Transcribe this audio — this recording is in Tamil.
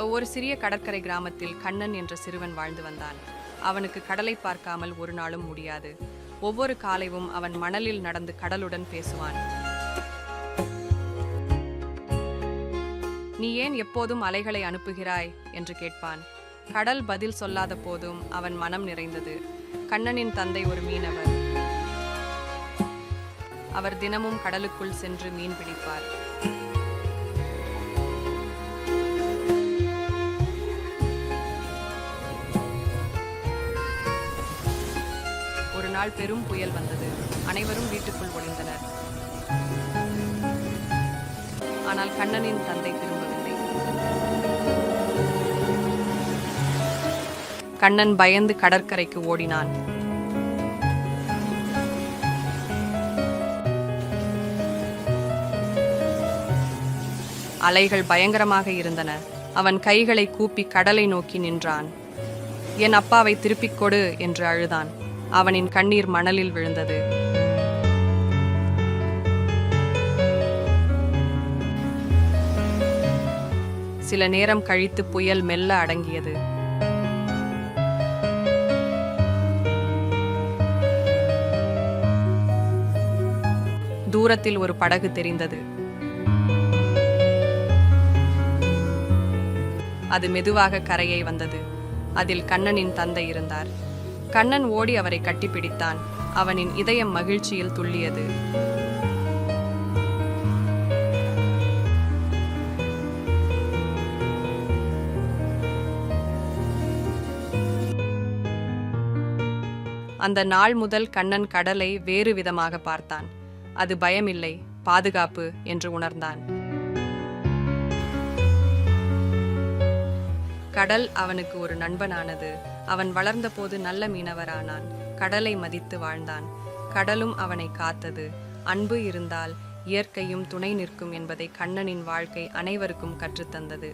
ஒரு சிறிய கடற்கரை கிராமத்தில் கண்ணன் என்ற சிறுவன் வாழ்ந்து வந்தான். அவனுக்கு கடலை பார்க்காமல் ஒரு நாளும் முடியாது. ஒவ்வொரு காலையும் அவன் மணலில் நடந்து கடலுடன் பேசுவான். நீ ஏன் எப்போதும் அலைகளை அனுப்புகிறாய் என்று கேட்பான். கடல் பதில் சொல்லாத போதும் அவன் மனம் நிறைந்தது. கண்ணனின் தந்தை ஒரு மீனவர். அவர் தினமும் கடலுக்குள் சென்று மீன் பிடிப்பார். ஒரு நாள் பெரும் புயல் வந்தது. அனைவரும் வீட்டுக்குள் ஒளிந்தனர். ஆனால் கண்ணனின் தந்தை திரும்பவில்லை. கண்ணன் பயந்து கடற்கரைக்கு ஓடினான். அலைகள் பயங்கரமாக இருந்தன. அவன் கைகளை கூப்பி கடலை நோக்கி நின்றான். என் அப்பாவை திருப்பிக் கொடு என்று அழுதான். அவனின் கண்ணீர் மணலில் விழுந்தது. சில நேரம் கழித்து புயல் மெல்ல அடங்கியது. தூரத்தில் ஒரு படகு தெரிந்தது. அது மெதுவாக கரையை வந்தது. அதில் கண்ணனின் தந்தை இருந்தார். கண்ணன் ஓடி அவரை கட்டிப்பிடித்தான். அவனின் இதயம் மகிழ்ச்சியில் துள்ளியது. அந்த நாள் முதல் கண்ணன் கடலை வேறு விதமாக பார்த்தான். அது பயமில்லை, பாதுகாப்பு என்று உணர்ந்தான். கடல் அவனுக்கு ஒரு நண்பனானது. அவன் வளர்ந்தபோது நல்ல மீனவரானான். கடலை மதித்து வாழ்ந்தான். கடலும் அவனை காத்தது. அன்பு இருந்தால் இயற்கையும் துணை நிற்கும் என்பதை கண்ணனின் வாழ்க்கை அனைவருக்கும் கற்றுத்தந்தது.